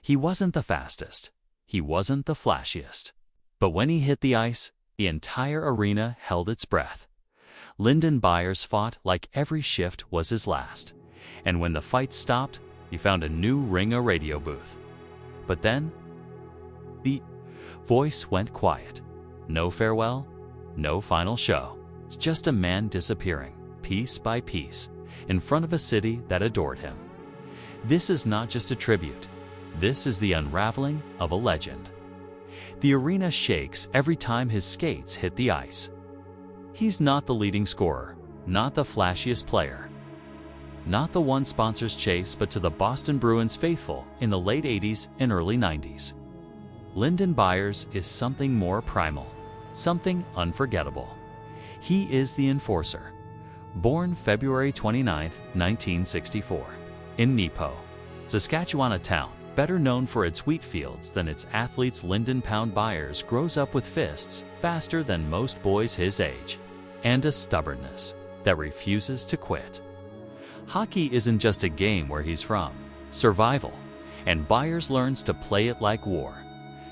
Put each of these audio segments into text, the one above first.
He wasn't the fastest. He wasn't the flashiest. But when he hit the ice, the entire arena held its breath. Lyndon Byers fought like every shift was his last. And when the fight stopped, he found a new ring a radio booth. But then, the voice went quiet. No farewell, no final show. It's just a man disappearing, piece by piece, in front of a city that adored him. This is not just a tribute. This is the unraveling of a legend. The arena shakes every time his skates hit the ice. He's not the leading scorer, not the flashiest player, not the one sponsors chase, but to the Boston Bruins faithful in the late 80s and early 90s. Lyndon Byers is something more primal, something unforgettable. He is the enforcer. Born February 29, 1964, in Nepo, Saskatchewan, a town better known for its wheat fields than its athletes, Lyndon "Pound" Byers grows up with fists faster than most boys his age, and a stubbornness that refuses to quit. Hockey isn't just a game where he's from, survival, and Byers learns to play it like war.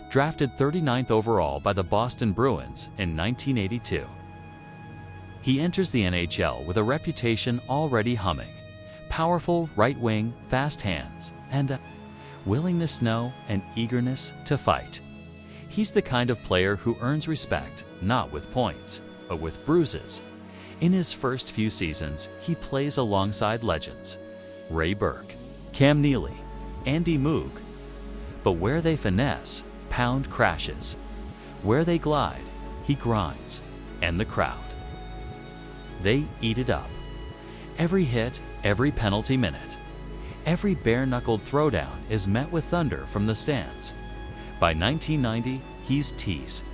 Drafted 39th overall by the Boston Bruins in 1982. He enters the NHL with a reputation already humming. Powerful right wing, fast hands, and a willingness to know and eagerness to fight. He's the kind of player who earns respect, not with points, but with bruises. In his first few seasons, he plays alongside legends. Ray Burke, Cam Neely, Andy Moog. But where they finesse, Pound crashes. Where they glide, he grinds. And the crowd, they eat it up. Every hit, every penalty minute, every bare-knuckled throwdown is met with thunder from the stands. By 1990, he's teased.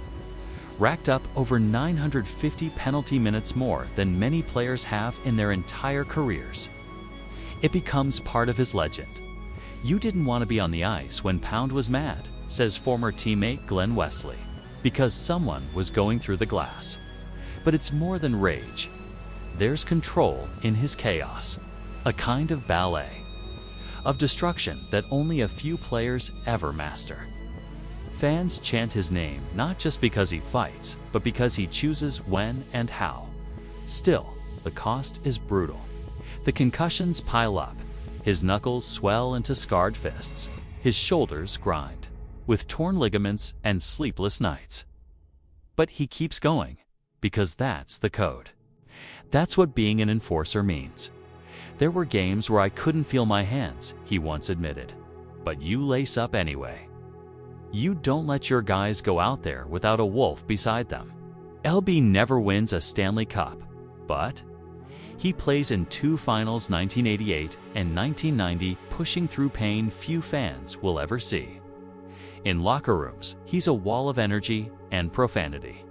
Racked up over 950 penalty minutes, more than many players have in their entire careers. It becomes part of his legend. "You didn't want to be on the ice when Pound was mad," says former teammate Glenn Wesley, because someone was going through the glass. But it's more than rage. There's control in his chaos, a kind of ballet of destruction that only a few players ever master. Fans chant his name not just because he fights, but because he chooses when and how. Still, the cost is brutal. The concussions pile up. His knuckles swell into scarred fists. His shoulders grind, with torn ligaments and sleepless nights. But he keeps going, because that's the code. That's what being an enforcer means. "There were games where I couldn't feel my hands," he once admitted. "But you lace up anyway. You don't let your guys go out there without a wolf beside them." LB never wins a Stanley Cup, but he plays in 2 finals, 1988 and 1990, pushing through pain few fans will ever see. In locker rooms, he's a wall of energy and profanity.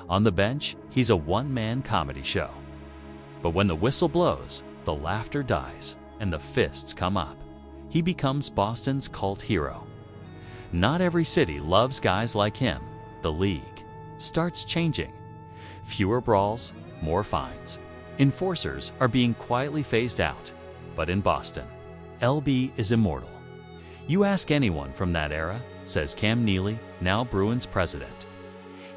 On the bench, he's a one-man comedy show. But when the whistle blows, the laughter dies and the fists come up. He becomes Boston's cult hero. Not every city loves guys like him. The league starts changing. Fewer brawls, more fines. Enforcers are being quietly phased out. But in Boston, LB is immortal. "You ask anyone from that era," says Cam Neely, now Bruins president.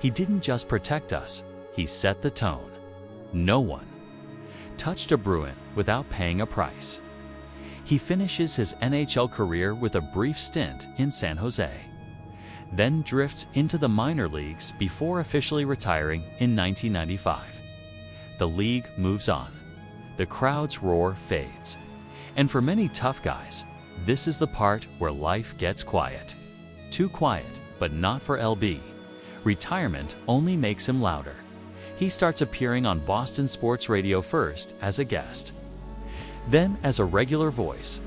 "He didn't just protect us, he set the tone. No one touched a Bruin without paying a price." He finishes his NHL career with a brief stint in San Jose, then drifts into the minor leagues before officially retiring in 1995. The league moves on. The crowd's roar fades. And for many tough guys, this is the part where life gets quiet. Too quiet, but not for LB. Retirement only makes him louder. He starts appearing on Boston sports radio, first as a guest, then as a regular voice,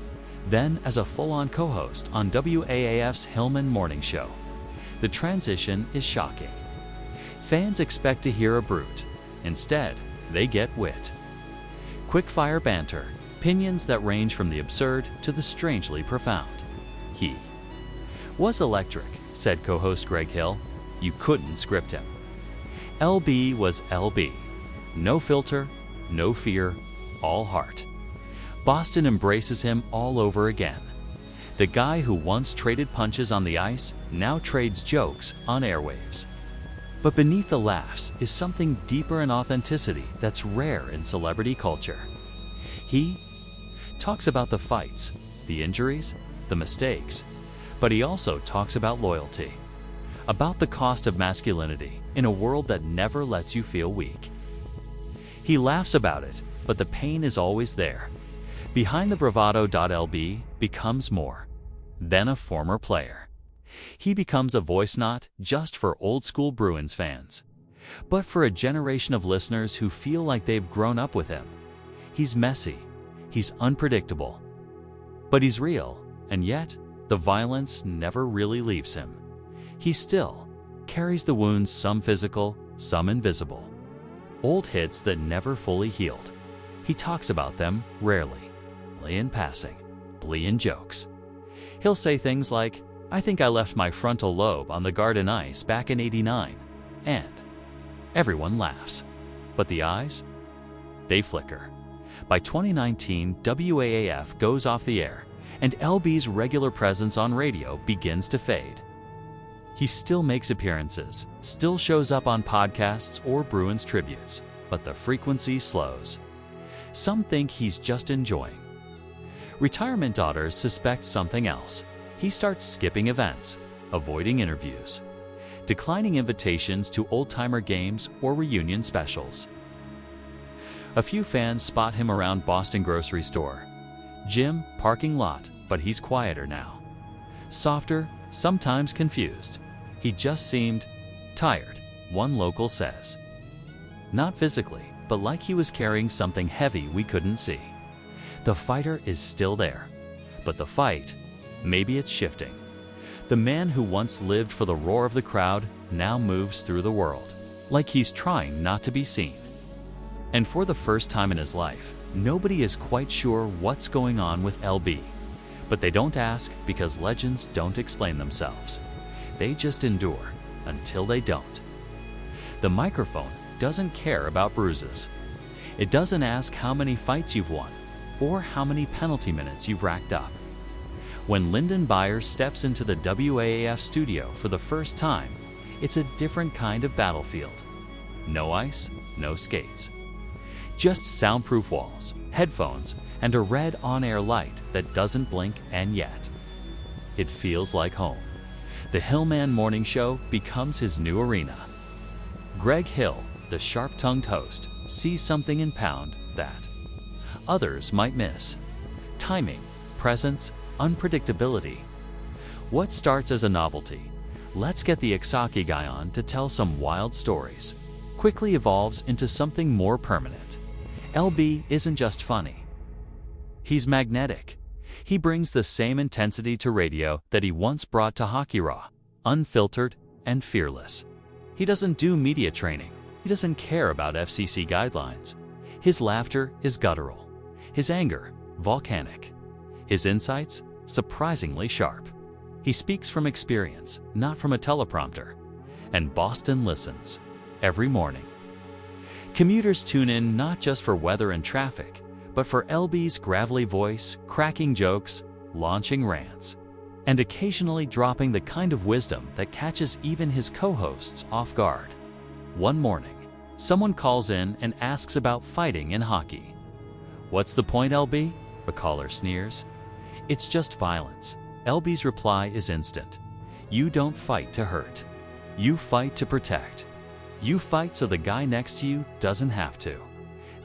then as a full-on co-host on WAAF's Hillman Morning Show. The transition is shocking. Fans expect to hear a brute. Instead, they get wit. Quick-fire banter, opinions that range from the absurd to the strangely profound. He was electric, said co-host Greg Hill. You couldn't script him. LB was LB. No filter, no fear, all heart. Boston embraces him all over again. The guy who once traded punches on the ice now trades jokes on airwaves. But beneath the laughs is something deeper in authenticity that's rare in celebrity culture. He talks about the fights, the injuries, the mistakes, but he also talks about loyalty, about the cost of masculinity in a world that never lets you feel weak. He laughs about it, but the pain is always there. Behind the bravado, LB becomes more than a former player. He becomes a voice not just for old-school Bruins fans, but for a generation of listeners who feel like they've grown up with him. He's messy, he's unpredictable, but he's real, and yet the violence never really leaves him. He still carries the wounds, some physical, some invisible. Old hits that never fully healed. He talks about them rarely, in passing, in jokes. He'll say things like, "I think I left my frontal lobe on the garden ice back in '89, and everyone laughs. But the eyes? They flicker. By 2019, WAAF goes off the air, and LB's regular presence on radio begins to fade. He still makes appearances, still shows up on podcasts or Bruins tributes, but the frequency slows. Some think he's just enjoying. Retirement daughters suspect something else. He starts skipping events, avoiding interviews, declining invitations to old-timer games or reunion specials. A few fans spot him around Boston grocery store, gym, parking lot, but he's quieter now. Softer, sometimes confused. He just seemed tired, one local says. Not physically, but like he was carrying something heavy we couldn't see. The fighter is still there, but the fight, maybe it's shifting. The man who once lived for the roar of the crowd now moves through the world, like he's trying not to be seen. And for the first time in his life, nobody is quite sure what's going on with LB. But they don't ask because legends don't explain themselves. They just endure until they don't. The microphone doesn't care about bruises. It doesn't ask how many fights you've won or how many penalty minutes you've racked up. When Lyndon Byers steps into the WAAF studio for the first time, it's a different kind of battlefield. No ice, no skates. Just soundproof walls, headphones, and a red on-air light that doesn't blink, and yet it feels like home. The Hillman Morning Show becomes his new arena. Greg Hill, the sharp-tongued host, sees something in Pound that others might miss. Timing, presence, unpredictability. What starts as a novelty, "Let's get the Ixaki guy on to tell some wild stories," quickly evolves into something more permanent. LB isn't just funny. He's magnetic. He brings the same intensity to radio that he once brought to Hockey Raw, unfiltered and fearless. He doesn't do media training. He doesn't care about FCC guidelines. His laughter is guttural. His anger, volcanic. His insights, surprisingly sharp. He speaks from experience, not from a teleprompter. And Boston listens every morning. Commuters tune in not just for weather and traffic, but for LB's gravelly voice, cracking jokes, launching rants, and occasionally dropping the kind of wisdom that catches even his co-hosts off guard. One morning, someone calls in and asks about fighting in hockey. "What's the point, LB?" a caller sneers. "It's just violence." LB's reply is instant. "You don't fight to hurt. You fight to protect. You fight so the guy next to you doesn't have to."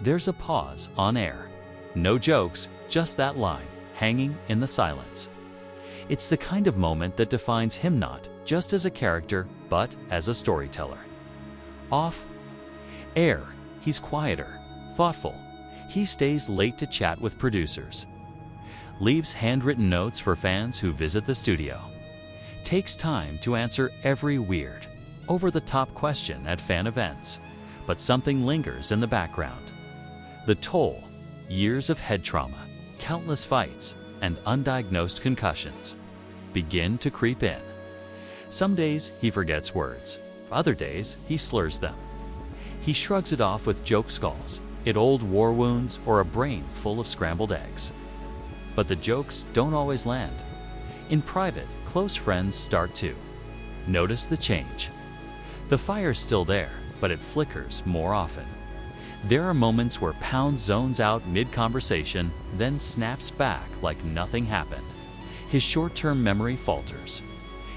There's a pause on air. No jokes, just that line, hanging in the silence. It's the kind of moment that defines him not just as a character, but as a storyteller. Off air, he's quieter, thoughtful. He stays late to chat with producers. Leaves handwritten notes for fans who visit the studio. Takes time to answer every weird, over-the-top question at fan events. But something lingers in the background. The toll, years of head trauma, countless fights, and undiagnosed concussions begin to creep in. Some days he forgets words. Other days he slurs them. He shrugs it off with joke skulls, old war wounds, or a brain full of scrambled eggs. But the jokes don't always land. In private, close friends start to notice the change. The fire's still there, but it flickers more often. There are moments where Pound zones out mid-conversation, then snaps back like nothing happened. His short-term memory falters.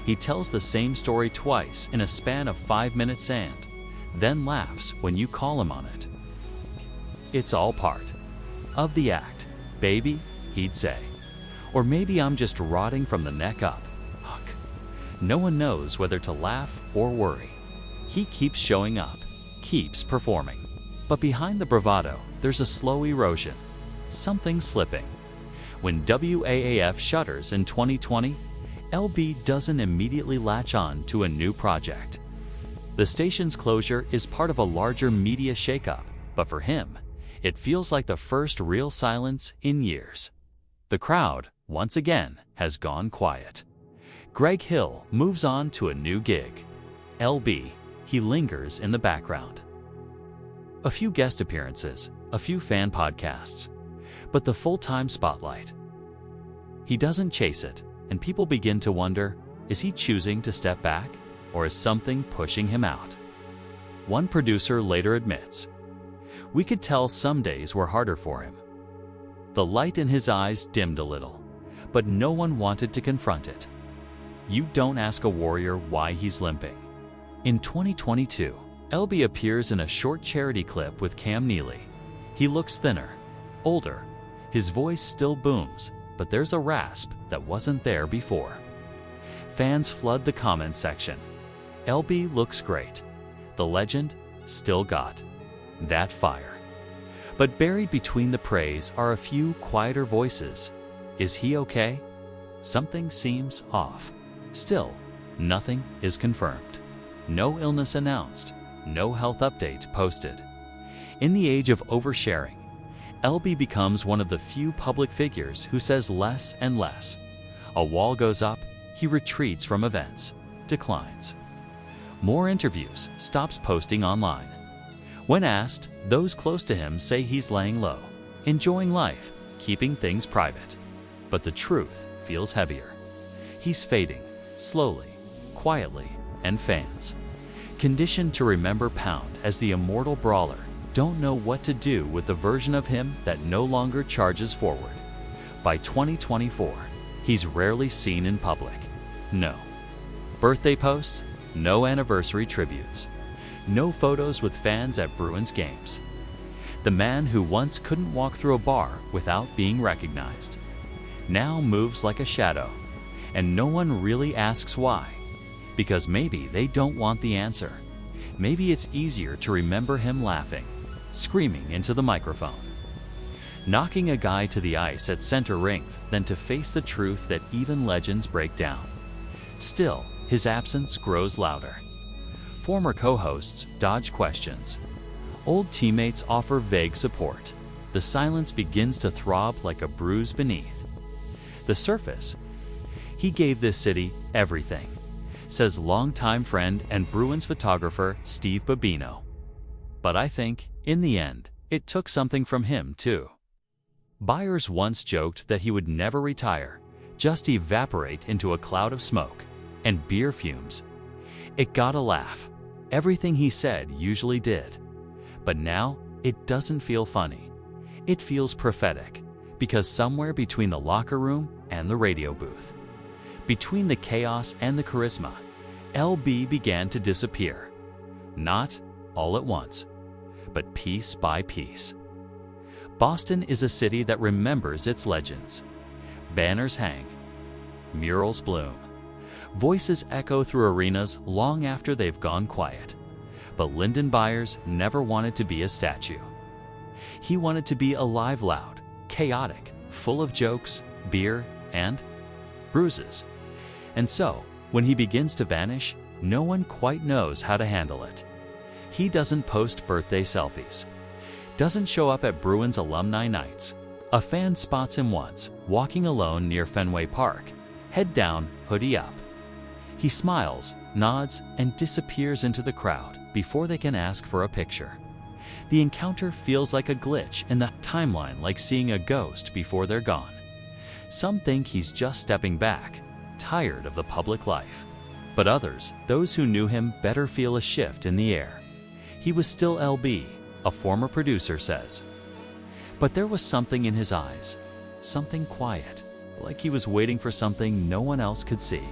He tells the same story twice in a span of 5 minutes and then laughs when you call him on it. It's all part of the act, baby, he'd say. Or maybe I'm just rotting from the neck up. Look, no one knows whether to laugh or worry. He keeps showing up, keeps performing. But behind the bravado, there's a slow erosion, something slipping. When WAAF shutters in 2020, LB doesn't immediately latch on to a new project. The station's closure is part of a larger media shakeup, but for him, it feels like the first real silence in years. The crowd, once again, has gone quiet. Greg Hill moves on to a new gig. LB, he lingers in the background. A few guest appearances, a few fan podcasts, but the full-time spotlight. He doesn't chase it, and people begin to wonder, is he choosing to step back, or is something pushing him out? One producer later admits, "We could tell some days were harder for him." The light in his eyes dimmed a little, but no one wanted to confront it. You don't ask a warrior why he's limping. In 2022, LB appears in a short charity clip with Cam Neely. He looks thinner, older. His voice still booms, but there's a rasp that wasn't there before. Fans flood the comment section. LB looks great. The legend still got that fire. But buried between the praise are a few quieter voices. Is he okay? Something seems off. Still, nothing is confirmed. No illness announced. No health update posted. In the age of oversharing, LB becomes one of the few public figures who says less and less. A wall goes up, he retreats from events, declines. More interviews, stops posting online. When asked, those close to him say he's laying low, enjoying life, keeping things private. But the truth feels heavier. He's fading, slowly, quietly, and fans, conditioned to remember Pound as the immortal brawler, don't know what to do with the version of him that no longer charges forward. By 2024, he's rarely seen in public. No birthday posts, no anniversary tributes, no photos with fans at Bruins games. The man who once couldn't walk through a bar without being recognized now moves like a shadow, and no one really asks why. Because maybe they don't want the answer. Maybe it's easier to remember him laughing, screaming into the microphone, knocking a guy to the ice at center rink than to face the truth that even legends break down. Still, his absence grows louder. Former co-hosts dodge questions. Old teammates offer vague support. The silence begins to throb like a bruise beneath the surface. He gave this city everything, says longtime friend and Bruins photographer Steve Babino. But I think, in the end, it took something from him too. Byers once joked that he would never retire, just evaporate into a cloud of smoke and beer fumes. It got a laugh. Everything he said usually did. But now, it doesn't feel funny. It feels prophetic, because somewhere between the locker room and the radio booth, between the chaos and the charisma, LB began to disappear. Not all at once, but piece by piece. Boston is a city that remembers its legends. Banners hang, murals bloom, voices echo through arenas long after they've gone quiet. But Lyndon Byers never wanted to be a statue. He wanted to be alive, loud, chaotic, full of jokes, beer, and bruises. And so, when he begins to vanish, no one quite knows how to handle it. He doesn't post birthday selfies, doesn't show up at Bruins alumni nights. A fan spots him once, walking alone near Fenway Park, head down, hoodie up. He smiles, nods, and disappears into the crowd before they can ask for a picture. The encounter feels like a glitch in the timeline, like seeing a ghost before they're gone. Some think he's just stepping back, tired of the public life. But others, those who knew him, better feel a shift in the air. He was still LB, a former producer says. But there was something in his eyes, something quiet, like he was waiting for something no one else could see.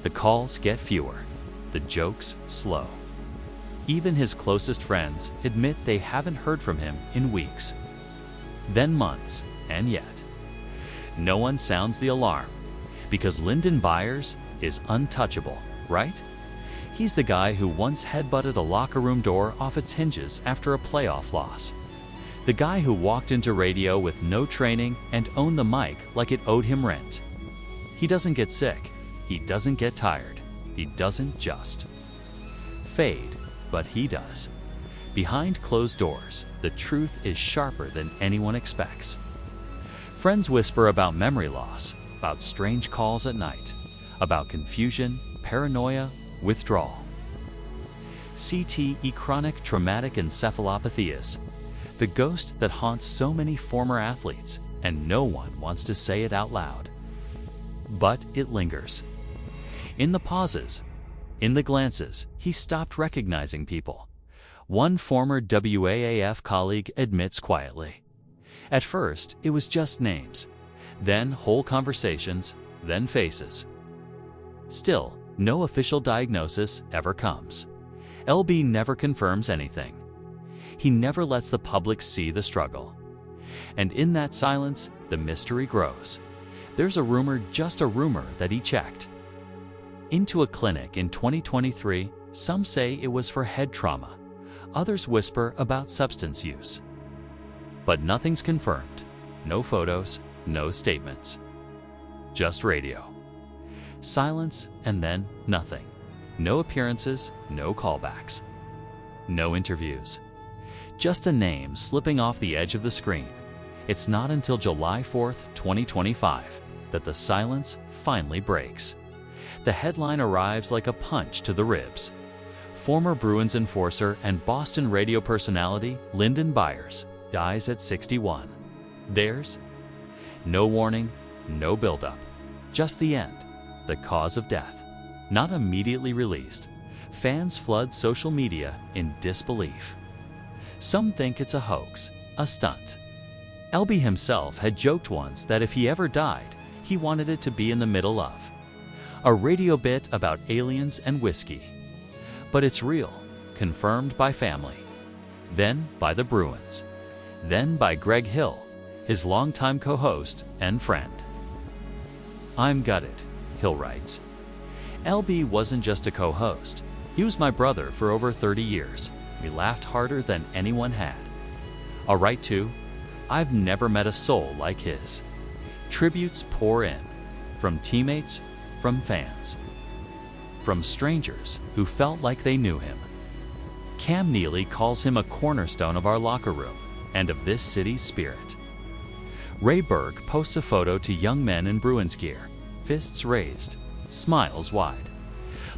The calls get fewer, the jokes slow. Even his closest friends admit they haven't heard from him in weeks. Then months, and yet no one sounds the alarm, because Lyndon Byers is untouchable, right? He's the guy who once headbutted a locker room door off its hinges after a playoff loss. The guy who walked into radio with no training and owned the mic like it owed him rent. He doesn't get sick. He doesn't get tired. He doesn't just fade, but he does. Behind closed doors, the truth is sharper than anyone expects. Friends whisper about memory loss, about strange calls at night, about confusion, paranoia, withdrawal. CTE, chronic traumatic encephalopathias, the ghost that haunts so many former athletes, and no one wants to say it out loud. But it lingers. In the pauses, in the glances, he stopped recognizing people. One former WAAF colleague admits quietly. At first, it was just names, then whole conversations, then faces. Still, no official diagnosis ever comes. LB never confirms anything. He never lets the public see the struggle. And in that silence, the mystery grows. There's a rumor, just a rumor, that he checked into a clinic in 2023. Some say it was for head trauma. Others whisper about substance use. But nothing's confirmed. No photos, no statements. Just radio. Silence, and then nothing. No appearances, no callbacks. No interviews. Just a name slipping off the edge of the screen. It's not until July 4th, 2025, that the silence finally breaks. The headline arrives like a punch to the ribs. Former Bruins enforcer and Boston radio personality Lyndon Byers dies at 61. There's no warning, no buildup, just the end, the cause of death. Not immediately released. Fans flood social media in disbelief. Some think it's a hoax, a stunt. LB himself had joked once that if he ever died, he wanted it to be in the middle of a radio bit about aliens and whiskey. But it's real, confirmed by family, then by the Bruins, then by Greg Hill, his longtime co-host and friend. "I'm gutted," Hill writes. LB wasn't just a co-host. He was my brother for over 30 years. We laughed harder than anyone had. I'll write too. I've never met a soul like his. Tributes pour in, from teammates, from fans, from strangers who felt like they knew him. Cam Neely calls him a cornerstone of our locker room and of this city's spirit. Ray Berg posts a photo to young men in Bruins gear, fists raised, smiles wide.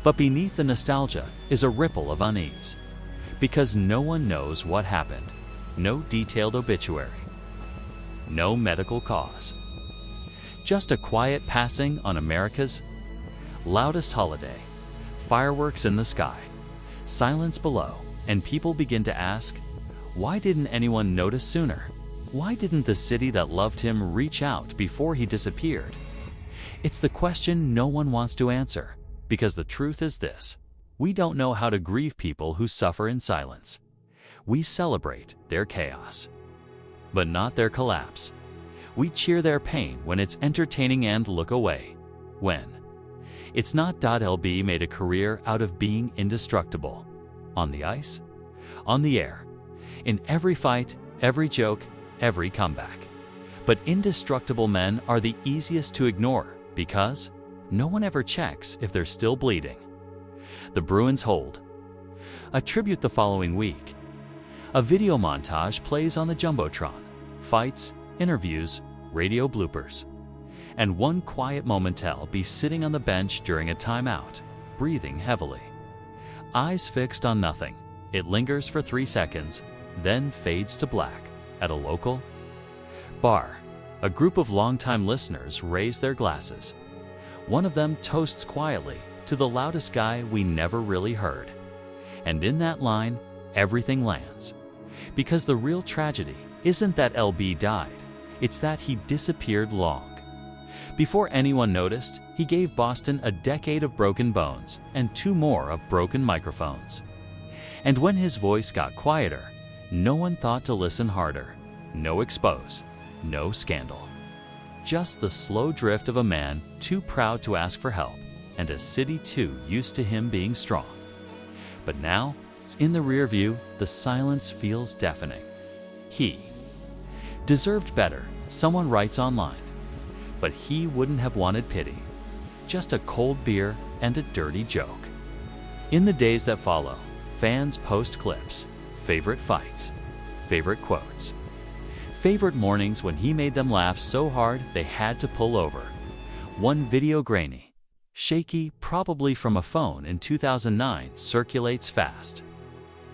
But beneath the nostalgia is a ripple of unease, because no one knows what happened. No detailed obituary. No medical cause. Just a quiet passing on America's loudest holiday. Fireworks in the sky, silence below, and people begin to ask, why didn't anyone notice sooner? Why didn't the city that loved him reach out before he disappeared? It's the question no one wants to answer, because the truth is this: we don't know how to grieve people who suffer in silence. We celebrate their chaos, but not their collapse. We cheer their pain when it's entertaining and look away when it's not. LB made a career out of being indestructible. On the ice, on the air, in every fight, every joke, every comeback. But indestructible men are the easiest to ignore because no one ever checks if they're still bleeding. The Bruins hold a tribute the following week. A video montage plays on the Jumbotron. Fights, interviews, radio bloopers. And one quiet moment, LB sitting on the bench during a timeout, breathing heavily. Eyes fixed on nothing. It lingers for 3 seconds, then fades to black. At a local bar, a group of longtime listeners raise their glasses. One of them toasts quietly to the loudest guy we never really heard. And in that line, everything lands. Because the real tragedy isn't that LB died, it's that he disappeared long. Before anyone noticed, he gave Boston a decade of broken bones and 2 more of broken microphones. And when his voice got quieter, no one thought to listen harder. No expose, no scandal. Just the slow drift of a man too proud to ask for help, and a city too used to him being strong. But now, in the rear view, the silence feels deafening. He deserved better, someone writes online. But he wouldn't have wanted pity. Just a cold beer and a dirty joke. In the days that follow, fans post clips, favorite fights, favorite quotes, favorite mornings when he made them laugh so hard they had to pull over. One video grainy, shaky, probably from a phone in 2009, circulates fast.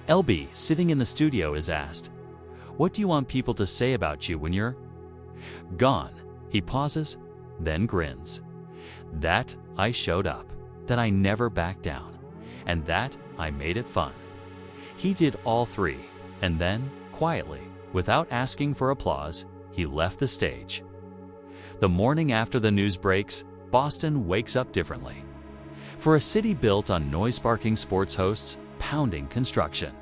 LB, sitting in the studio, is asked, "What do you want people to say about you when you're gone?" He pauses, then grins. "That I showed up, that I never backed down, and that I made it fun." He did all 3, and then, quietly, without asking for applause, he left the stage. The morning after the news breaks, Boston wakes up differently. For a city built on noise-sparking sports hosts, pounding construction,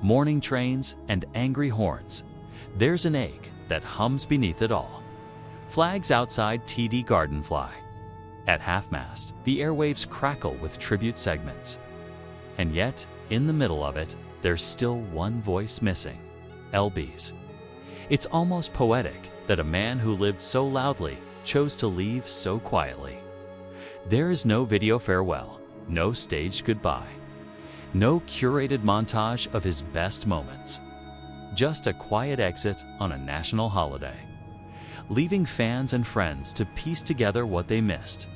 morning trains, and angry horns, there's an ache that hums beneath it all. Flags outside TD Garden fly. At half-mast, the airwaves crackle with tribute segments. And yet, in the middle of it, there's still one voice missing, LB's. It's almost poetic that a man who lived so loudly chose to leave so quietly. There is no video farewell, no staged goodbye, no curated montage of his best moments. Just a quiet exit on a national holiday, leaving fans and friends to piece together what they missed.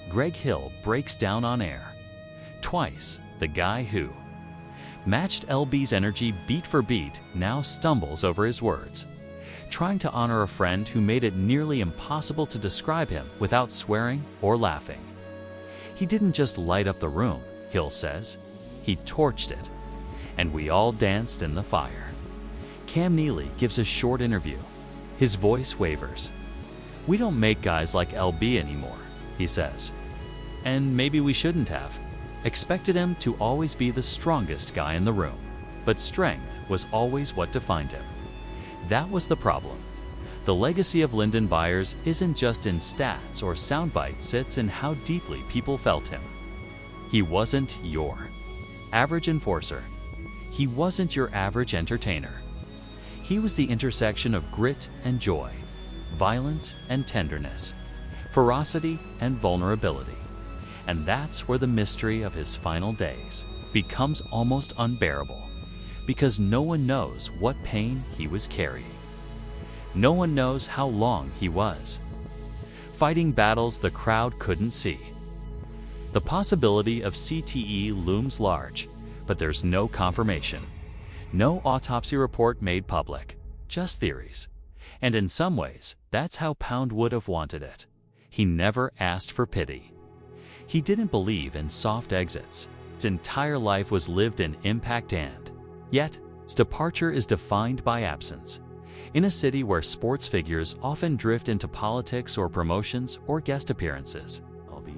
Greg Hill breaks down on air. Twice, the guy who matched LB's energy beat for beat now stumbles over his words, trying to honor a friend who made it nearly impossible to describe him without swearing or laughing. He didn't just light up the room, Hill says. He torched it. And we all danced in the fire. Cam Neely gives a short interview. His voice wavers. "We don't make guys like LB anymore," he says. And maybe we shouldn't have. Expected him to always be the strongest guy in the room, but strength was always what defined him. That was the problem. The legacy of Lyndon Byers isn't just in stats or soundbites, it's in how deeply people felt him. He wasn't your average enforcer. He wasn't your average entertainer. He was the intersection of grit and joy, violence and tenderness, ferocity and vulnerability. And that's where the mystery of his final days becomes almost unbearable, because no one knows what pain he was carrying. No one knows how long he was fighting battles the crowd couldn't see. The possibility of CTE looms large, but there's no confirmation. No autopsy report made public, just theories. And in some ways, that's how Pound would have wanted it. He never asked for pity. He didn't believe in soft exits. His entire life was lived in impact, and yet, his departure is defined by absence. In a city where sports figures often drift into politics or promotions or guest appearances, LB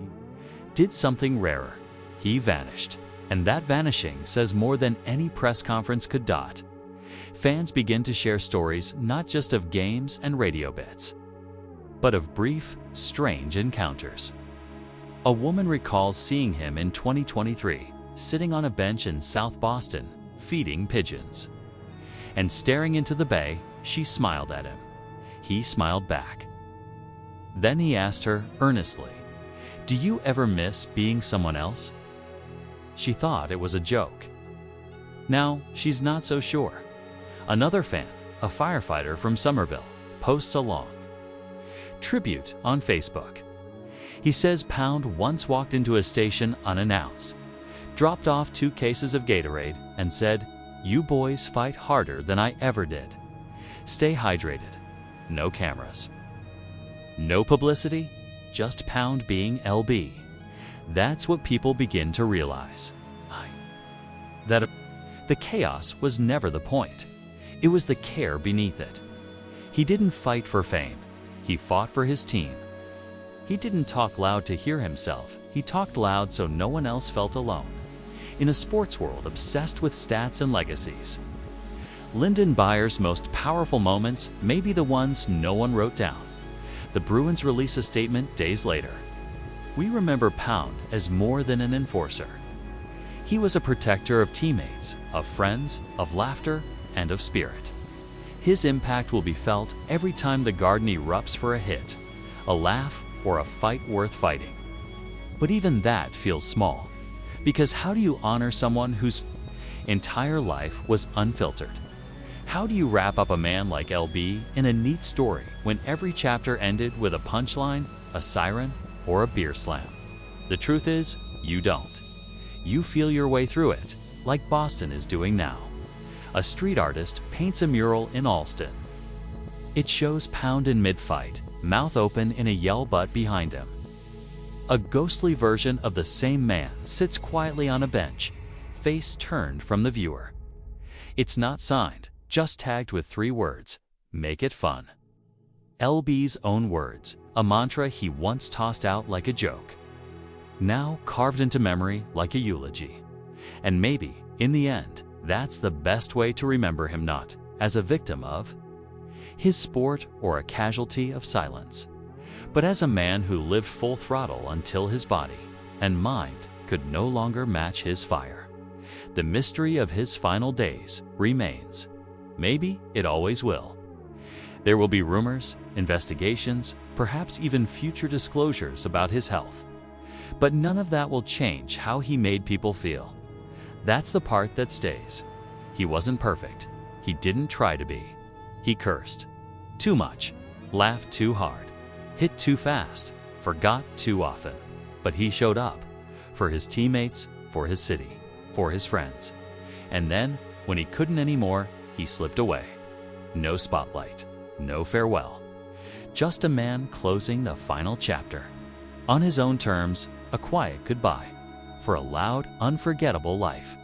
did something rarer. He vanished. And that vanishing says more than any press conference could dot. Fans begin to share stories not just of games and radio bits, but of brief, strange encounters. A woman recalls seeing him in 2023, sitting on a bench in South Boston, feeding pigeons. And staring into the bay, she smiled at him. He smiled back. Then he asked her earnestly, "Do you ever miss being someone else?" She thought it was a joke. Now, she's not so sure. Another fan, a firefighter from Somerville, posts a long tribute on Facebook. He says Pound once walked into a station unannounced, dropped off 2 cases of Gatorade, and said, "You boys fight harder than I ever did. Stay hydrated." No cameras. No publicity. just Pound being LB. That's what people begin to realize. That the chaos was never the point. It was the care beneath it. He didn't fight for fame. He fought for his team. He didn't talk loud to hear himself. He talked loud so no one else felt alone. In a sports world obsessed with stats and legacies, Lyndon Byers' most powerful moments may be the ones no one wrote down. The Bruins release a statement days later. We remember Pound as more than an enforcer. He was a protector of teammates, of friends, of laughter, and of spirit. His impact will be felt every time the garden erupts for a hit, a laugh, or a fight worth fighting. But even that feels small, because how do you honor someone whose entire life was unfiltered? How do you wrap up a man like LB in a neat story when every chapter ended with a punchline, a siren, or a beer slam? The truth is, you don't. You feel your way through it, like Boston is doing now. A street artist paints a mural in Allston. It shows Pound in mid-fight, mouth open in a yell butt behind him. A ghostly version of the same man sits quietly on a bench, face turned from the viewer. It's not signed, just tagged with 3 words, make it fun. LB's own words, a mantra he once tossed out like a joke, now carved into memory like a eulogy. And maybe, in the end, that's the best way to remember him, not as a victim of his sport or a casualty of silence, but as a man who lived full throttle until his body and mind could no longer match his fire. The mystery of his final days remains. Maybe it always will. There will be rumors, investigations, perhaps even future disclosures about his health. But none of that will change how he made people feel. That's the part that stays. He wasn't perfect. He didn't try to be. He cursed too much, laughed too hard, hit too fast, forgot too often. But he showed up for his teammates, for his city, for his friends. And then, when he couldn't anymore, he slipped away. No spotlight, no farewell. Just a man closing the final chapter. On his own terms, a quiet goodbye for a loud, unforgettable life.